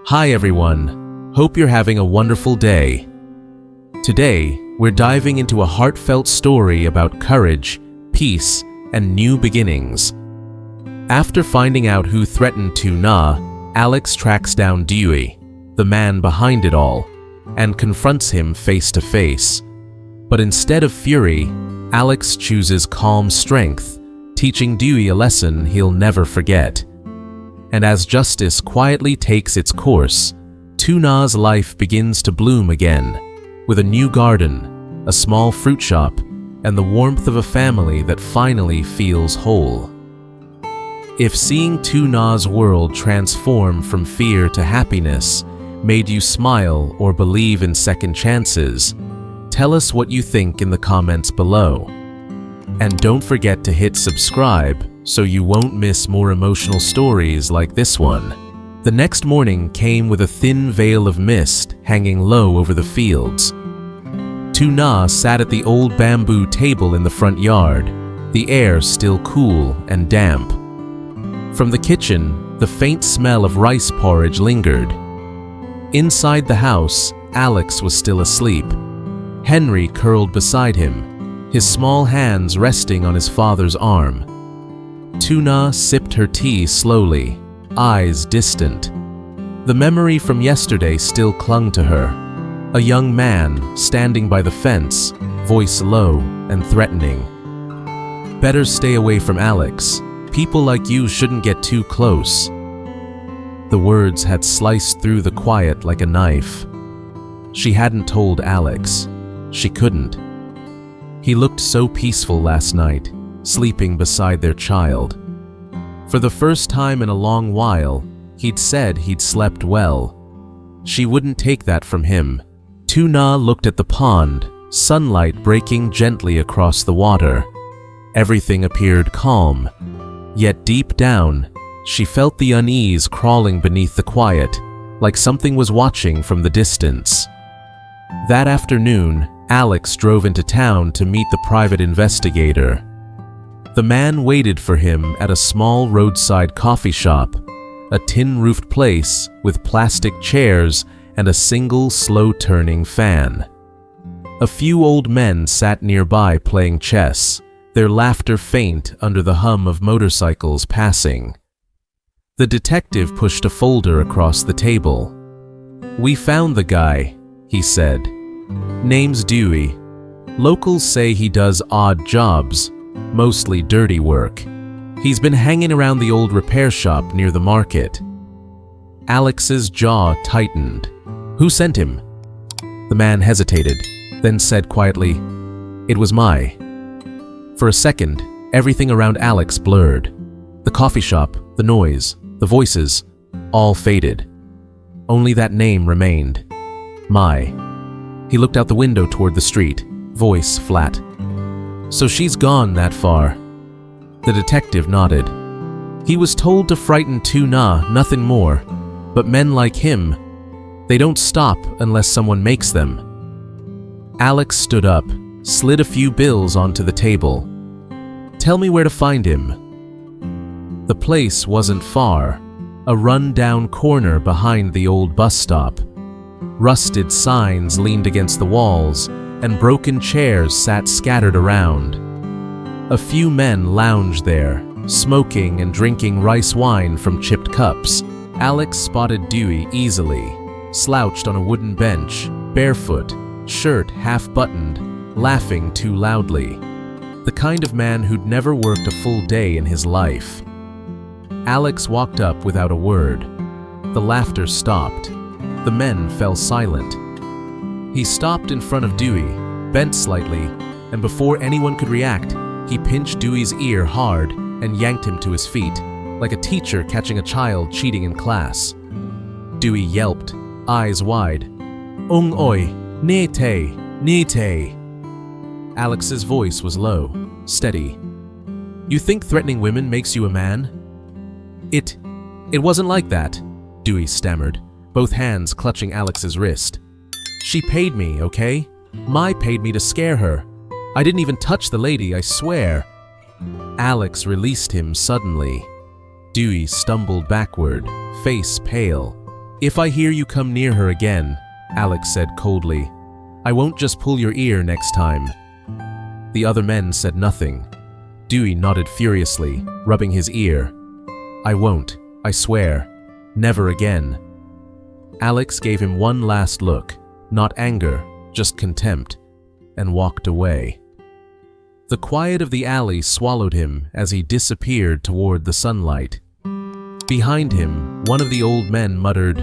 Hi everyone, hope you're having a wonderful day. Today, we're diving into a heartfelt story about courage, peace, and new beginnings. After finding out who threatened Lytuna, Alex tracks down Dewey, the man behind it all, and confronts him face to face. But instead of fury, Alex chooses calm strength, teaching Dewey a lesson he'll never forget. And as justice quietly takes its course, Lytuna's life begins to bloom again, with a new garden, a small fruit shop, and the warmth of a family that finally feels whole. If seeing Lytuna's world transform from fear to happiness made you smile or believe in second chances, tell us what you think in the comments below. And don't forget to hit subscribe so you won't miss more emotional stories like this one. The next morning came with a thin veil of mist hanging low over the fields. Lytuna sat at the old bamboo table in the front yard, the air still cool and damp. From the kitchen, the faint smell of rice porridge lingered. Inside the house, Alex was still asleep. Henry curled beside him, his small hands resting on his father's arm. Lytuna sipped her tea slowly, eyes distant. The memory from yesterday still clung to her. A young man standing by the fence, voice low and threatening. "Better stay away from Alex. People like you shouldn't get too close." The words had sliced through the quiet like a knife. She hadn't told Alex. She couldn't. He looked so peaceful last night, sleeping beside their child. For the first time in a long while, he'd said he'd slept well. She wouldn't take that from him. Lytuna looked at the pond, sunlight breaking gently across the water. Everything appeared calm. Yet deep down, she felt the unease crawling beneath the quiet, like something was watching from the distance. That afternoon, Alex drove into town to meet the private investigator. The man waited for him at a small roadside coffee shop, a tin-roofed place with plastic chairs and a single slow-turning fan. A few old men sat nearby playing chess, their laughter faint under the hum of motorcycles passing. The detective pushed a folder across the table. "We found the guy," he said. "Name's Dewey. Locals say he does odd jobs, mostly dirty work. He's been hanging around the old repair shop near the market." Alex's jaw tightened. "Who sent him?" The man hesitated, then said quietly, "It was Mai." For a second, everything around Alex blurred. The coffee shop, the noise, the voices, all faded. Only that name remained. Mai. He looked out the window toward the street, voice flat. "So she's gone that far." The detective nodded. He was told to frighten Lytuna, nothing more. But men like him, they don't stop unless someone makes them. Alex stood up, slid a few bills onto the table. "Tell me where to find him." The place wasn't far, a run-down corner behind the old bus stop. Rusted signs leaned against the walls, and broken chairs sat scattered around. A few men lounged there, smoking and drinking rice wine from chipped cups. Alex spotted Dewey easily, slouched on a wooden bench, barefoot, shirt half-buttoned, laughing too loudly. The kind of man who'd never worked a full day in his life. Alex walked up without a word. The laughter stopped. The men fell silent. He stopped in front of Dewey, bent slightly, and before anyone could react, he pinched Dewey's ear hard and yanked him to his feet, like a teacher catching a child cheating in class. Dewey yelped, eyes wide. "Ung oi, ne te, ne te." Alex's voice was low, steady. "You think threatening women makes you a man?" It wasn't like that," Dewey stammered, both hands clutching Alex's wrist. "She paid me, okay? Mai paid me to scare her. I didn't even touch the lady, I swear." Alex released him suddenly. Dewey stumbled backward, face pale. "If I hear you come near her again," Alex said coldly, "I won't just pull your ear next time." The other men said nothing. Dewey nodded furiously, rubbing his ear. "I won't, I swear. Never again." Alex gave him one last look, not anger, just contempt, and walked away. The quiet of the alley swallowed him as he disappeared toward the sunlight. Behind him, one of the old men muttered,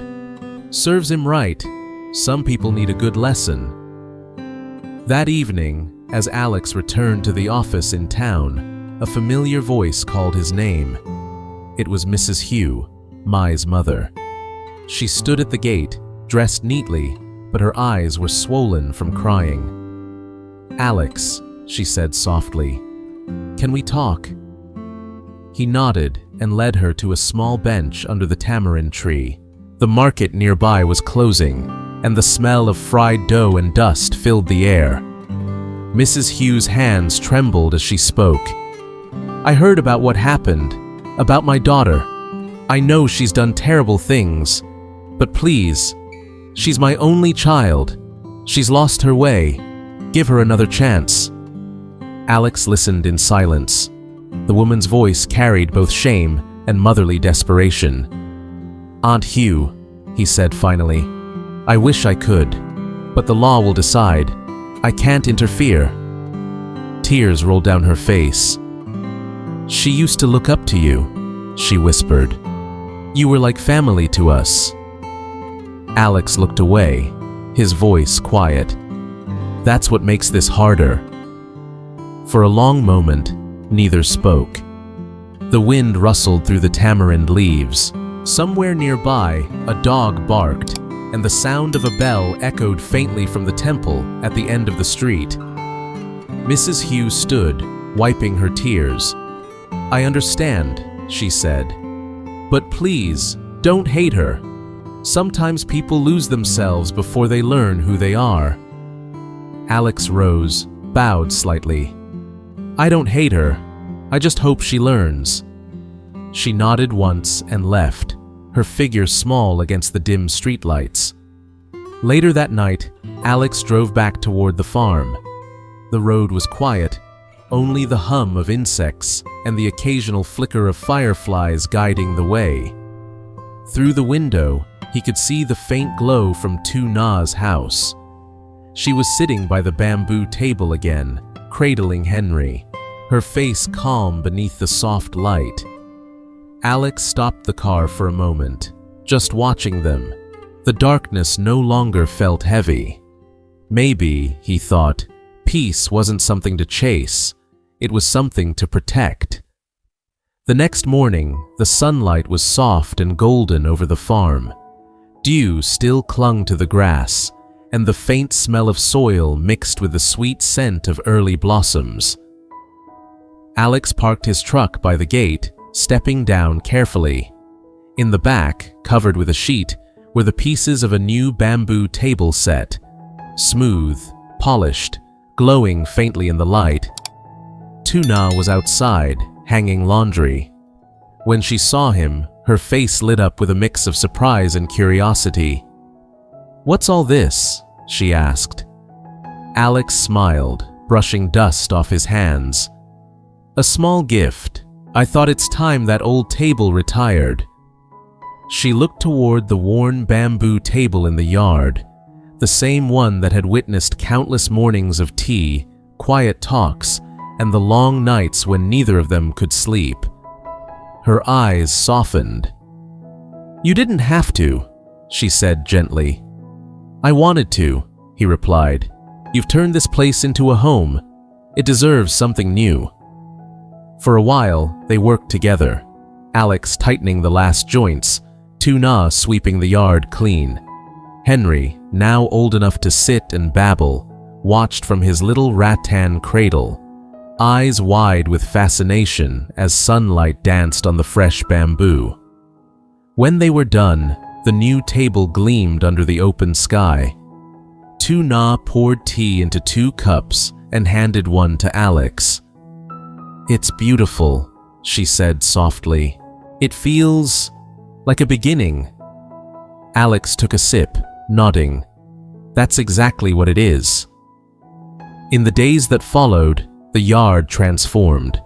"Serves him right. Some people need a good lesson." That evening, as Alex returned to the office in town, a familiar voice called his name. It was Mrs. Hugh, Mai's mother. She stood at the gate, dressed neatly, but her eyes were swollen from crying. "Alex," she said softly, "can we talk?" He nodded and led her to a small bench under the tamarind tree. The market nearby was closing, and the smell of fried dough and dust filled the air. Mrs. Hugh's hands trembled as she spoke. "I heard about what happened, about my daughter. I know she's done terrible things, but please, she's my only child. She's lost her way. Give her another chance." Alex listened in silence. The woman's voice carried both shame and motherly desperation. "Aunt Hugh," he said finally, "I wish I could, but the law will decide. I can't interfere." Tears rolled down her face. "She used to look up to you," she whispered. "You were like family to us." Alex looked away, his voice quiet. "That's what makes this harder." For a long moment, neither spoke. The wind rustled through the tamarind leaves. Somewhere nearby, a dog barked, and the sound of a bell echoed faintly from the temple at the end of the street. Mrs. Hugh stood, wiping her tears. "I understand," she said. "But please, don't hate her. Sometimes people lose themselves before they learn who they are." Alex rose, bowed slightly. "I don't hate her. I just hope she learns." She nodded once and left, her figure small against the dim streetlights. Later that night, Alex drove back toward the farm. The road was quiet, only the hum of insects and the occasional flicker of fireflies guiding the way. Through the window, he could see the faint glow from Lytuna's house. She was sitting by the bamboo table again, cradling Henry, her face calm beneath the soft light. Alex stopped the car for a moment, just watching them. The darkness no longer felt heavy. Maybe, he thought, peace wasn't something to chase, it was something to protect. The next morning, the sunlight was soft and golden over the farm. Dew still clung to the grass, and the faint smell of soil mixed with the sweet scent of early blossoms. Alex parked his truck by the gate, stepping down carefully. In the back, covered with a sheet, were the pieces of a new bamboo table set, smooth, polished, glowing faintly in the light. Lytuna was outside, hanging laundry. When she saw him, her face lit up with a mix of surprise and curiosity. "What's all this?" she asked. Alex smiled, brushing dust off his hands. "A small gift. I thought it's time that old table retired." She looked toward the worn bamboo table in the yard, the same one that had witnessed countless mornings of tea, quiet talks, and the long nights when neither of them could sleep. Her eyes softened. "You didn't have to," she said gently. "I wanted to," he replied. "You've turned this place into a home. It deserves something new." For a while, they worked together, Alex tightening the last joints, Lytuna sweeping the yard clean. Henry, now old enough to sit and babble, watched from his little rattan cradle, eyes wide with fascination as sunlight danced on the fresh bamboo. When they were done, the new table gleamed under the open sky. Lytuna poured tea into 2 cups and handed one to Alex. "It's beautiful," she said softly. "It feels like a beginning." Alex took a sip, nodding. That's exactly what it is. In the days that followed, the yard transformed.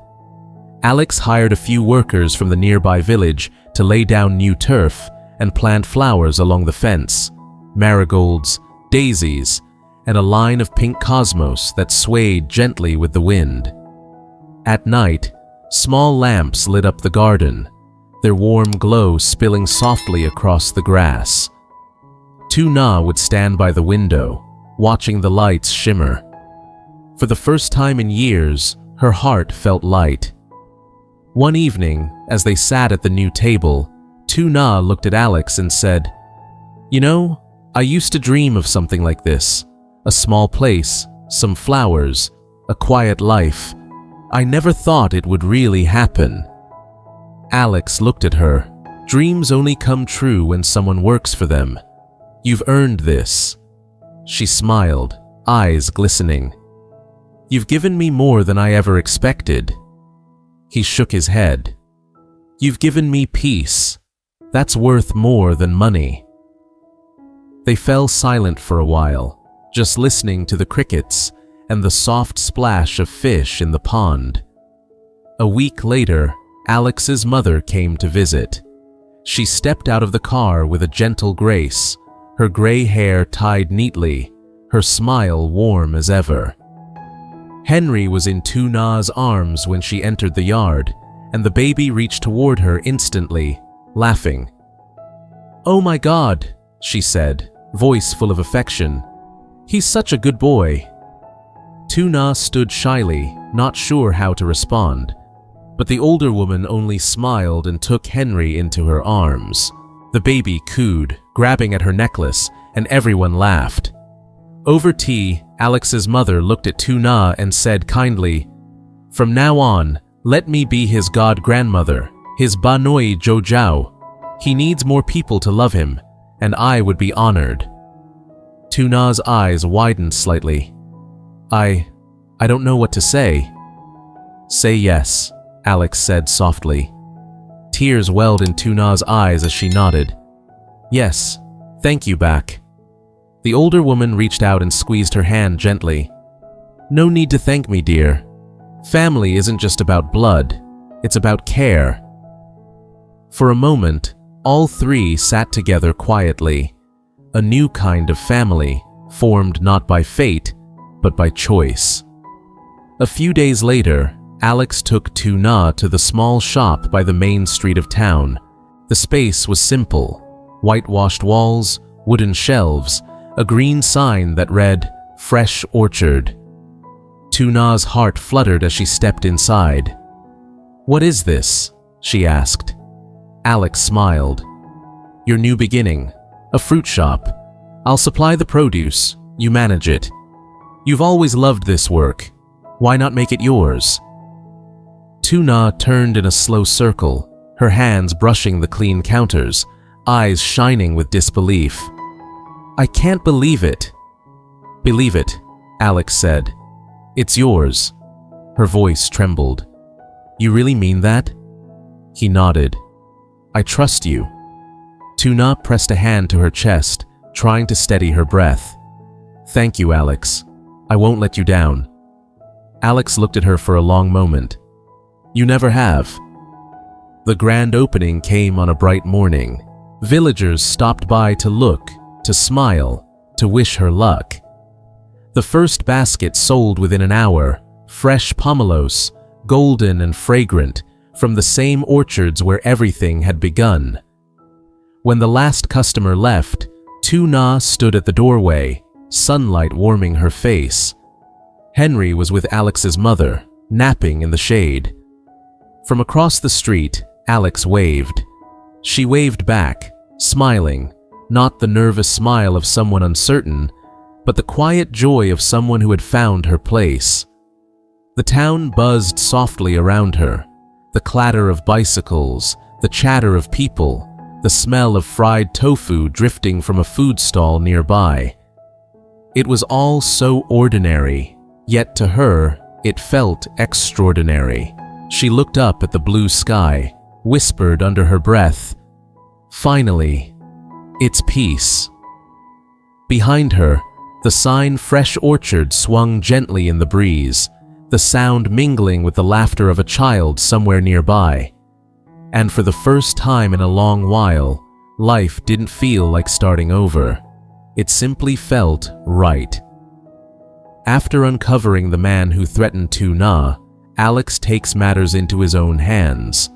Alex hired a few workers from the nearby village to lay down new turf and plant flowers along the fence, marigolds, daisies, and a line of pink cosmos that swayed gently with the wind. At night, small lamps lit up the garden, their warm glow spilling softly across the grass. Lytuna would stand by the window, watching the lights shimmer. For the first time in years, her heart felt light. One evening, as they sat at the new table, Lytuna looked at Alex and said, "You know, I used to dream of something like this. A small place, some flowers, a quiet life. I never thought it would really happen." Alex looked at her. Dreams only come true when someone works for them. You've earned this. She smiled, eyes glistening. You've given me more than I ever expected. He shook his head. You've given me peace. That's worth more than money. They fell silent for a while, just listening to the crickets and the soft splash of fish in the pond. A week later, Alex's mother came to visit. She stepped out of the car with a gentle grace, her gray hair tied neatly, her smile warm as ever. Henry was in Lytuna's arms when she entered the yard, and the baby reached toward her instantly, laughing. "Oh my God," she said, voice full of affection. "He's such a good boy." Lytuna stood shyly, not sure how to respond, but the older woman only smiled and took Henry into her arms. The baby cooed, grabbing at her necklace, and everyone laughed. Over tea, Alex's mother looked at Lytuna and said kindly, "From now on, let me be his god-grandmother, his Banoi Jojiao. He needs more people to love him, and I would be honored." Lytuna's eyes widened slightly. I don't know what to say." "Say yes," Alex said softly. Tears welled in Lytuna's eyes as she nodded. "Yes, thank you back." The older woman reached out and squeezed her hand gently. "No need to thank me, dear. Family isn't just about blood, it's about care." For a moment, all three sat together quietly, a new kind of family, formed not by fate, but by choice. A few days later, Alex took Lytuna to the small shop by the main street of town. The space was simple, whitewashed walls, wooden shelves, a green sign that read, "Fresh Orchard." Lytuna's heart fluttered as she stepped inside. "What is this?" she asked. Alex smiled. "Your new beginning, a fruit shop. I'll supply the produce, you manage it. You've always loved this work. Why not make it yours?" Lytuna turned in a slow circle, her hands brushing the clean counters, eyes shining with disbelief. "I can't believe it." "Believe it," Alex said. "It's yours." Her voice trembled. "You really mean that?" He nodded. "I trust you." Lytuna pressed a hand to her chest, trying to steady her breath. "Thank you, Alex. I won't let you down." Alex looked at her for a long moment. "You never have." The grand opening came on a bright morning. Villagers stopped by to look, to smile, to wish her luck. The first basket sold within an hour, fresh pomelos, golden and fragrant, from the same orchards where everything had begun. When the last customer left, Lytuna stood at the doorway, sunlight warming her face. Henry was with Alex's mother, napping in the shade. From across the street, Alex waved. She waved back, smiling, not the nervous smile of someone uncertain, but the quiet joy of someone who had found her place. The town buzzed softly around her, the clatter of bicycles, the chatter of people, the smell of fried tofu drifting from a food stall nearby. It was all so ordinary, yet to her, it felt extraordinary. She looked up at the blue sky, whispered under her breath, "Finally." It's peace. Behind her, the sign Fresh Orchard swung gently in the breeze, the sound mingling with the laughter of a child somewhere nearby. And for the first time in a long while, life didn't feel like starting over. It simply felt right. After uncovering the man who threatened Lytuna, Alex takes matters into his own hands.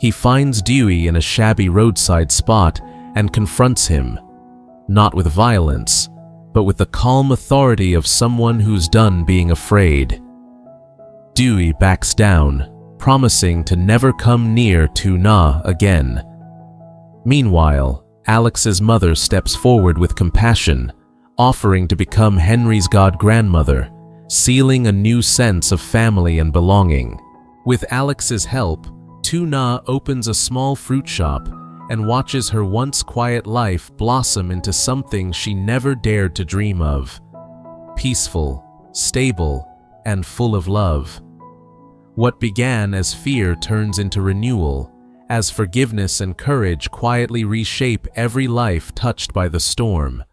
He finds Dewey in a shabby roadside spot and confronts him, not with violence, but with the calm authority of someone who's done being afraid. Dewey backs down, promising to never come near Lytuna again. Meanwhile, Alex's mother steps forward with compassion, offering to become Henry's god-grandmother, sealing a new sense of family and belonging. With Alex's help, Lytuna opens a small fruit shop and watches her once quiet life blossom into something she never dared to dream of. Peaceful, stable, and full of love. What began as fear turns into renewal, as forgiveness and courage quietly reshape every life touched by the storm.